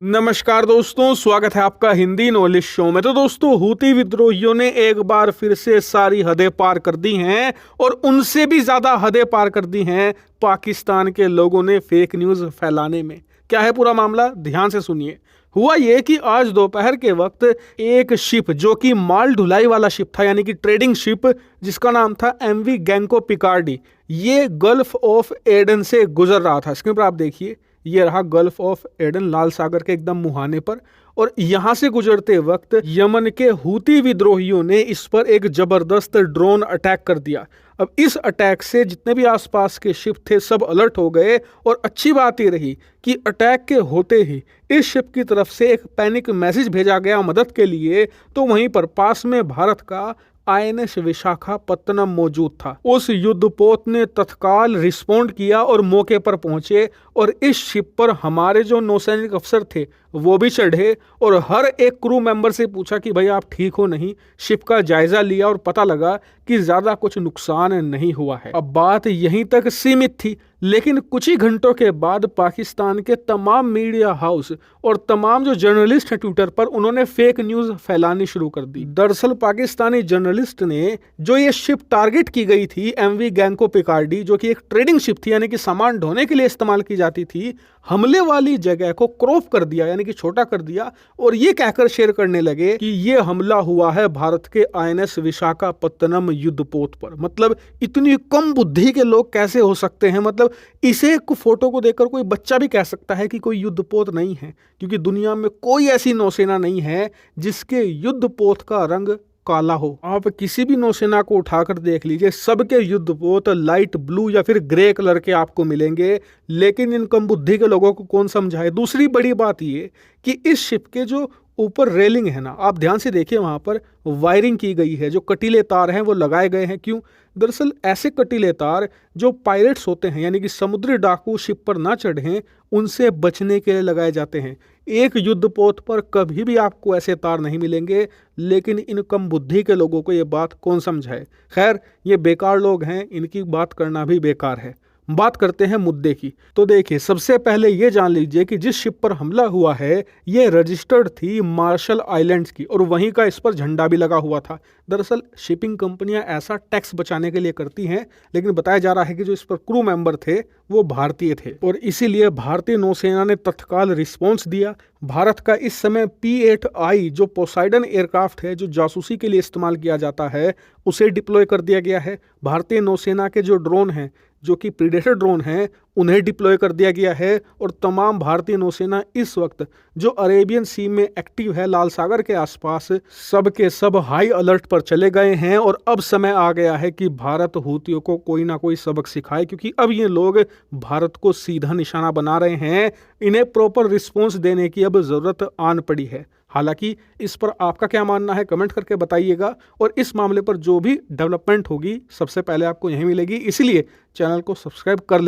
नमस्कार दोस्तों, स्वागत है आपका हिंदी नॉलेज शो में। तो दोस्तों, हूती विद्रोहियों ने एक बार फिर से सारी हदें पार कर दी हैं और उनसे भी ज्यादा हदें पार कर दी हैं पाकिस्तान के लोगों ने फेक न्यूज फैलाने में। क्या है पूरा मामला, ध्यान से सुनिए। हुआ ये कि आज दोपहर के वक्त एक शिप जो कि माल ढुलाई वाला शिप था, यानी कि ट्रेडिंग शिप, जिसका नाम था एमवी गैंको पिकार्डी, ये गल्फ ऑफ एडन से गुजर रहा था। स्क्रीन पर आप देखिए, ये रहा गल्फ ऑफ एडन, लाल सागर के एकदम मुहाने पर। और यहां से गुजरते वक्त यमन के हूती विद्रोहियों ने इस पर एक जबरदस्त ड्रोन अटैक कर दिया। अब इस अटैक से जितने भी आसपास के शिप थे सब अलर्ट हो गए। और अच्छी बात ये रही कि अटैक के होते ही इस शिप की तरफ से एक पैनिक मैसेज भेजा गया मदद के लिए। तो वहीं पर पास में भारत का आईएनएस विशाखापत्तनम मौजूद था। उस युद्धपोत ने तत्काल रिस्पॉन्ड किया और मौके पर पहुंचे। और इस शिप पर हमारे जो नौसैनिक अफसर थे वो भी चढ़े और हर एक क्रू मेंबर से पूछा कि भाई आप ठीक हो नहीं। शिप का जायजा लिया और पता लगा कि ज्यादा कुछ नुकसान नहीं हुआ है। अब बात यहीं तक सीमित थी, लेकिन कुछ ही घंटों के बाद पाकिस्तान के तमाम मीडिया हाउस और तमाम जो जर्नलिस्ट हैं ट्विटर पर, उन्होंने फेक न्यूज फैलानी शुरू कर दी। दरअसल पाकिस्तानी जर्नलिस्ट ने जो ये शिप टारगेट की गई थी, एमवी गैंको पिकार्डी, जो कि एक ट्रेडिंग शिप थी, यानी कि सामान ढोने के लिए इस्तेमाल की जाती थी, हमले वाली जगह को क्रॉप कर दिया, यानी कि छोटा कर दिया। और ये कहकर शेयर करने लगे कि ये हमला हुआ है भारत के आईएनएस विशाखापत्तनम युद्धपोत पर। मतलब इतनी कम बुद्धि के लोग कैसे हो सकते हैं। मतलब इसे फोटो को देखकर कोई बच्चा भी कह सकता है कि कोई युद्धपोत नहीं है, क्योंकि दुनिया में कोई ऐसी नौसेना नहीं है जिसके युद्धपोत का रंग काला हो। आप किसी भी नौसेना को उठाकर देख लीजिए, सबके युद्धपोत लाइट ब्लू या फिर ग्रे कलर के आपको मिलेंगे। लेकिन इन कम बुद्धि के लोगों को कौन समझाए। दूसरी बड़ी बात ये कि इस शिप के जो ऊपर रेलिंग है ना, आप ध्यान से देखिए, वहां पर वायरिंग की गई है, जो कटीले तार हैं वो लगाए गए हैं। क्यों? दरअसल ऐसे कटीले तार जो पायरेट्स होते हैं, यानी कि समुद्री डाकू शिप पर ना चढ़ें, उनसे बचने के लिए लगाए जाते हैं। एक युद्धपोत पर कभी भी आपको ऐसे तार नहीं मिलेंगे, लेकिन इन कम बुद्धि के लोगों को ये बात कौन समझाए। खैर, ये बेकार लोग हैं, इनकी बात करना भी बेकार है। बात करते हैं मुद्दे की। तो देखिए, सबसे पहले ये जान लीजिए कि जिस शिप पर हमला हुआ है ये रजिस्टर्ड थी मार्शल आइलैंड्स की, और वहीं का इस पर झंडा भी लगा हुआ था। दरअसल शिपिंग कंपनियां ऐसा टैक्स बचाने के लिए करती हैं, लेकिन बताया जा रहा है कि जो इस पर क्रू मेंबर थे वो भारतीय थे, और इसीलिए भारतीय नौसेना ने तत्काल रिस्पॉन्स दिया। भारत का इस समय P-8I जो पोसाइडन एयरक्राफ्ट है, जो जासूसी के लिए इस्तेमाल किया जाता है, उसे डिप्लॉय कर दिया गया है। भारतीय नौसेना के जो ड्रोन हैं, जो कि प्रीडेटर ड्रोन हैं, उन्हें डिप्लॉय कर दिया गया है। और तमाम भारतीय नौसेना इस वक्त जो अरेबियन सी में एक्टिव है, लाल सागर के आसपास, सब के सब हाई अलर्ट पर चले गए हैं। और अब समय आ गया है कि भारत हूतियों को कोई ना कोई सबक सिखाए, क्योंकि अब ये लोग भारत को सीधा निशाना बना रहे हैं। इन्हें प्रॉपर रिस्पॉन्स देने की अब जरूरत आन पड़ी है। हालांकि इस पर आपका क्या मानना है, कमेंट करके बताइएगा। और इस मामले पर जो भी डेवलपमेंट होगी सबसे पहले आपको यहीं मिलेगी, इसलिए चैनल को सब्सक्राइब कर लें।